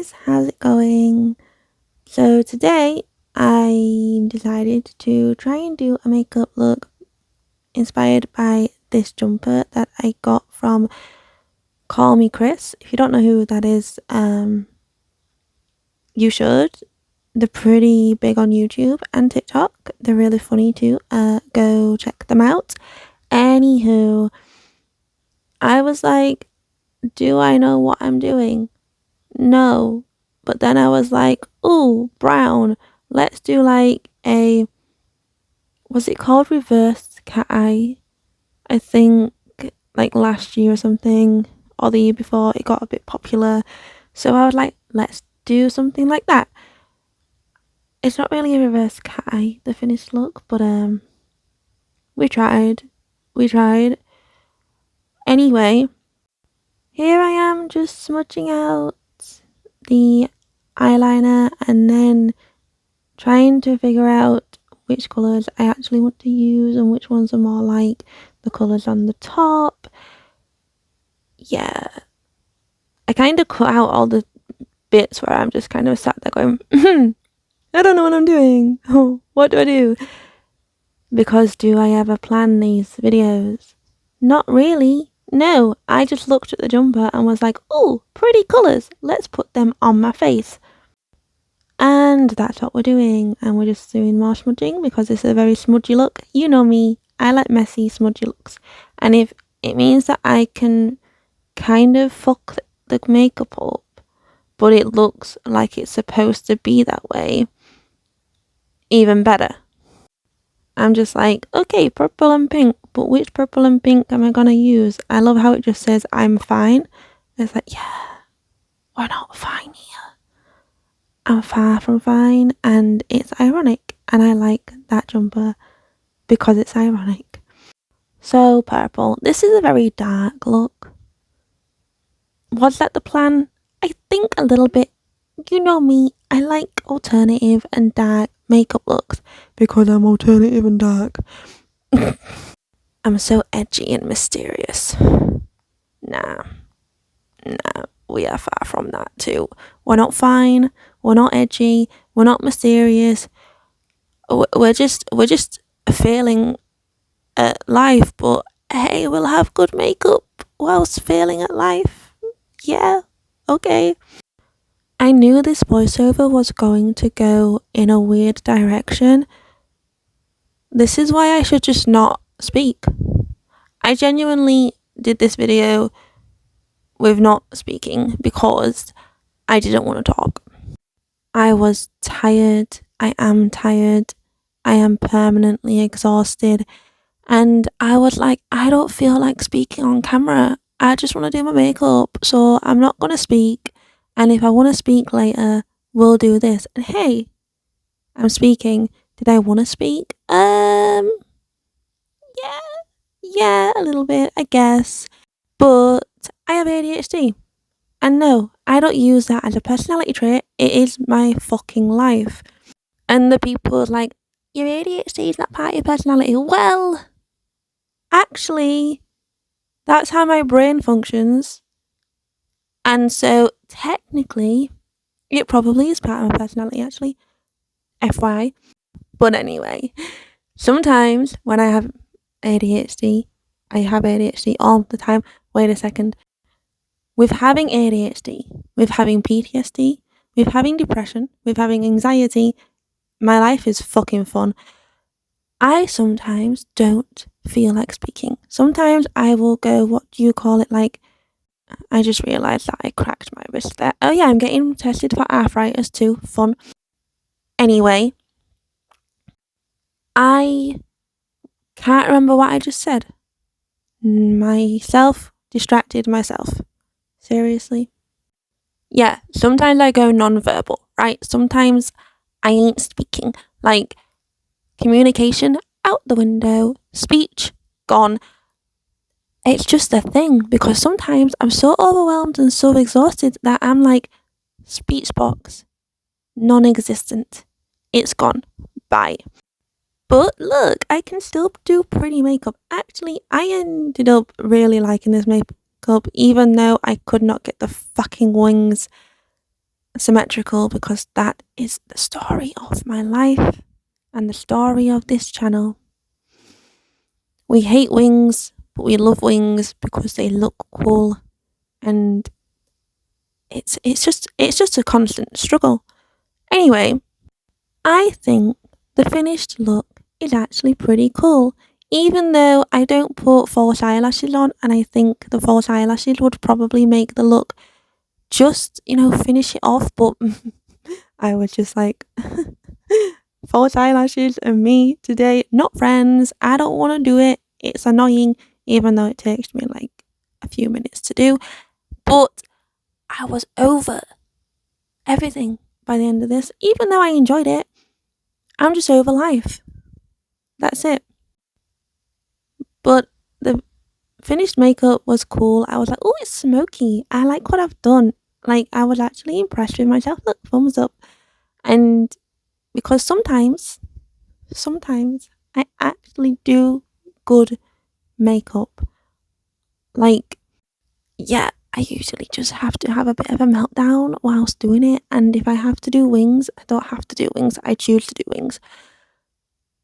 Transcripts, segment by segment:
guys, how's it going? So today I decided to try and do a makeup look inspired by this jumper that I got from Kall Me Kris. If you don't know who that is, you should. They're pretty big on YouTube and TikTok. They're really funny too. Go check them out. Anywho, I was like, do I know what I'm doing? No. But then I was like, ooh, brown. Let's do like a, was it called reverse cat eye? I think like last year or something, or the year before, it got a bit popular. So I was like, let's do something like that. It's not really a reverse cat eye, the finished look, but we tried. Anyway, here I am just smudging out the eyeliner and then trying to figure out which colours I actually want to use and which ones are more like the colours on the top. Yeah, I kind of cut out all the bits where I'm just kind of sat there going, I don't know what I'm doing. Oh, what do I do? Because do I ever plan these videos? Not really. No, I just looked at the jumper and was like, oh, pretty colours. Let's put them on my face. And that's what we're doing. And we're just doing more smudging because this is a very smudgy look. You know me. I like messy, smudgy looks. And if it means that I can kind of fuck the makeup up, but it looks like it's supposed to be that way, even better. I'm just like, okay, purple and pink, but which purple and pink am I gonna use? I love how it just says I'm fine. It's like, yeah, we're not fine here. I'm far from fine, and it's ironic, and I like that jumper because it's ironic. So purple. This is a very dark look. Was that the plan? I think a little bit. You know me, I like alternative and dark makeup looks because I'm alternative and dark. I'm so edgy and mysterious. Nah, we are far from that too. We're not fine, we're not edgy, we're not mysterious. We're just failing at life, but hey, we'll have good makeup whilst failing at life. Yeah, okay. I knew this voiceover was going to go in a weird direction. This is why I should just not speak. I genuinely did this video with not speaking because I didn't want to talk. I was tired. I am tired. I am permanently exhausted. And I was like, I don't feel like speaking on camera. I just want to do my makeup. So I'm not going to speak. And if I want to speak later, we'll do this. And hey, I'm speaking. Did I want to speak? Yeah, a little bit, I guess. But I have ADHD. And no, I don't use that as a personality trait. It is my fucking life. And the people are like, your ADHD is not part of your personality. Well, actually, that's how my brain functions. And so technically, it probably is part of my personality, actually. FYI. But anyway, sometimes when I have ADHD, I have ADHD all the time. Wait a second. With having ADHD, with having PTSD, with having depression, with having anxiety, my life is fucking fun. I sometimes don't feel like speaking. Sometimes I will go, what do you call it, like, I just realised that I cracked my wrist there. Oh yeah, I'm getting tested for arthritis too. Fun. Anyway, I can't remember what I just said. Distracted myself. Seriously? Yeah, sometimes I go non-verbal, right? Sometimes I ain't speaking. Like, communication out the window, speech gone. It's just a thing because sometimes I'm so overwhelmed and so exhausted that I'm like, speech box, non-existent. It's gone. Bye. But look, I can still do pretty makeup. Actually, I ended up really liking this makeup even though I could not get the fucking wings symmetrical because that is the story of my life and the story of this channel. We hate wings, but we love wings because they look cool, and it's just a constant struggle. Anyway, I think the finished look is actually pretty cool, even though I don't put false eyelashes on, and I think the false eyelashes would probably make the look just, finish it off, but I was just like, false eyelashes and me today, not friends. I don't want to do it. It's annoying, even though it takes me like a few minutes to do. But I was over everything by the end of this. Even though I enjoyed it, I'm just over life. That's it. But the finished makeup was cool. I was like, oh, it's smoky. I like what I've done. Like, I was actually impressed with myself. Look, thumbs up. And because sometimes I actually do good makeup. Like, yeah, I usually just have to have a bit of a meltdown whilst doing it. And if I have to do wings, I don't have to do wings. I choose to do wings.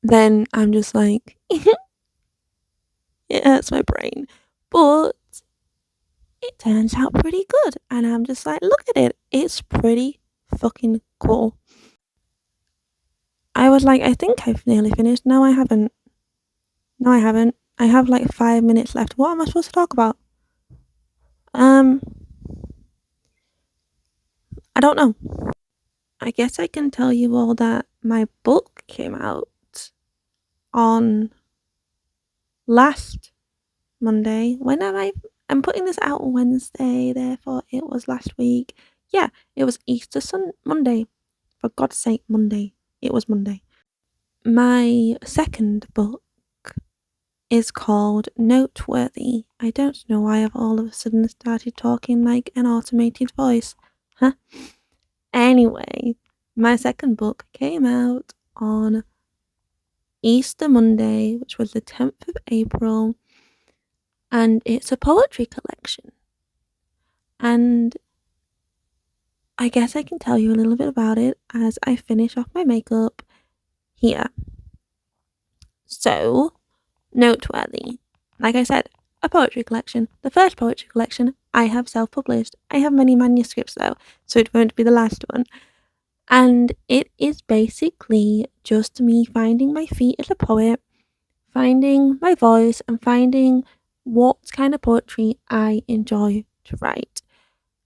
Then I'm just like, it hurts my brain. But it turns out pretty good. And I'm just like, look at it. It's pretty fucking cool. I was like, I think I've nearly finished. No, I haven't. I have like 5 minutes left. What am I supposed to talk about? I don't know. I guess I can tell you all that my book came out on last Monday. I'm putting this out on Wednesday, therefore it was last week. Yeah, it was Easter Monday. For God's sake, Monday. It was Monday. My second book is called Noteworthy. I don't know why I've all of a sudden started talking like an automated voice. Huh? Anyway, my second book came out on Easter Monday, which was the 10th of April, and it's a poetry collection. And I guess I can tell you a little bit about it as I finish off my makeup here. So, Noteworthy. Like I said, a poetry collection. The first poetry collection I have self-published. I have many manuscripts though, so it won't be the last one. And it is basically just me finding my feet as a poet, finding my voice, and finding what kind of poetry I enjoy to write.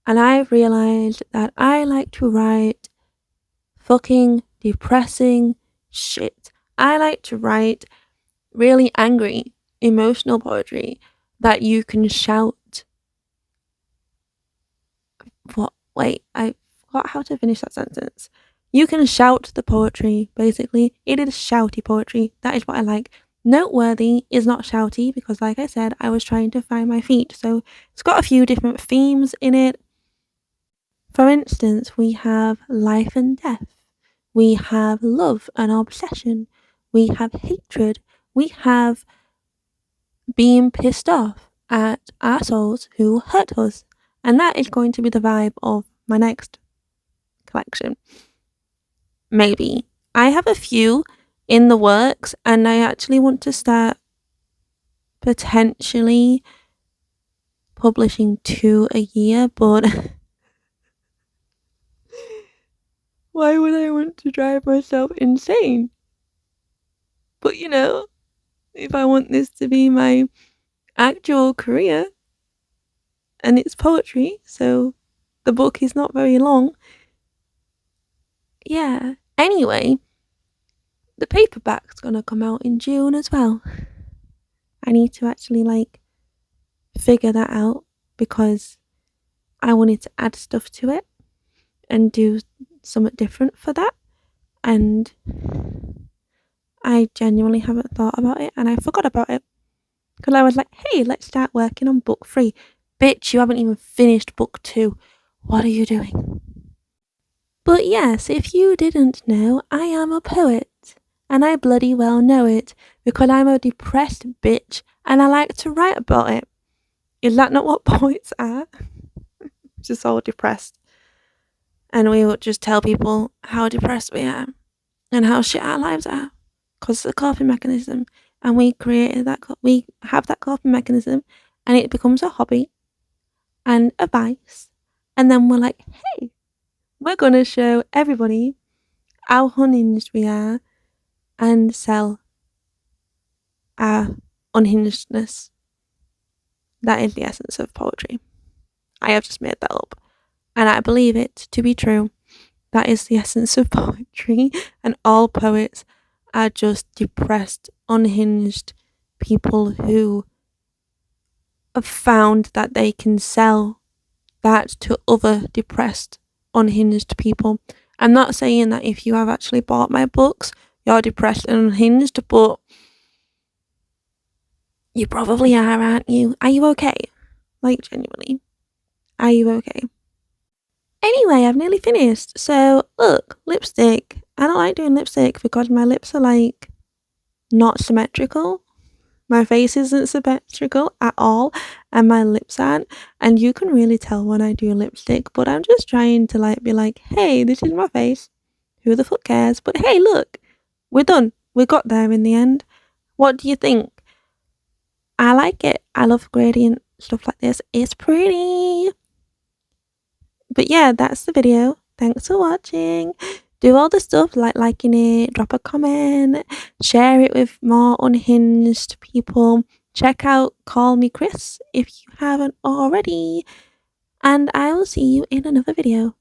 And I've realised that I like to write fucking depressing shit. I like to write really angry, emotional poetry that you can shout. What? Wait, I forgot how to finish that sentence. You can shout the poetry, basically. It is shouty poetry. That is what I like. Noteworthy is not shouty because, like I said, I was trying to find my feet. So it's got a few different themes in it. For instance, we have life and death. We have love and obsession. We have hatred. We have being pissed off at assholes who hurt us. And that is going to be the vibe of my next collection. Maybe. I have a few in the works and I actually want to start potentially publishing 2 a year, but why would I want to drive myself insane? But if I want this to be my actual career, and it's poetry, so the book is not very long. Yeah. Anyway, the paperback's gonna come out in June as well. I need to actually figure that out because I wanted to add stuff to it and do something different for that, and I genuinely haven't thought about it and I forgot about it because I was like, hey, let's start working on book 3. Bitch, you haven't even finished book 2. What are you doing? But yes, if you didn't know, I am a poet. And I bloody well know it because I'm a depressed bitch and I like to write about it. Is that not what poets are? Just all depressed. and we would just tell people how depressed we are and how shit our lives are because it's a coping mechanism. And we created that, we have that coping mechanism, and it becomes a hobby and a vice. And then we're like, hey, we're going to show everybody how unhinged we are and sell our unhingedness. That is the essence of poetry. I have just made that up, and I believe it to be true. That is the essence of poetry, and all poets are just depressed, unhinged people who have found that they can sell that to other depressed, unhinged people. I'm not saying that if you have actually bought my books, you're depressed and unhinged, but you probably are, aren't you? Are you okay? Like, genuinely, are you okay? Anyway, I've nearly finished. So, look, lipstick. I don't like doing lipstick because my lips are like not symmetrical. My face isn't symmetrical at all, and my lips aren't. And you can really tell when I do lipstick, but I'm just trying to like be like, hey, this is my face. Who the fuck cares? But hey, look, we're done. We got there in the end. What do you think? I like it. I love gradient stuff like this. It's pretty. But yeah, that's the video. Thanks for watching. Do all the stuff like liking it, drop a comment, share it with more unhinged people. Check out Kall Me Kris if you haven't already. And I will see you in another video.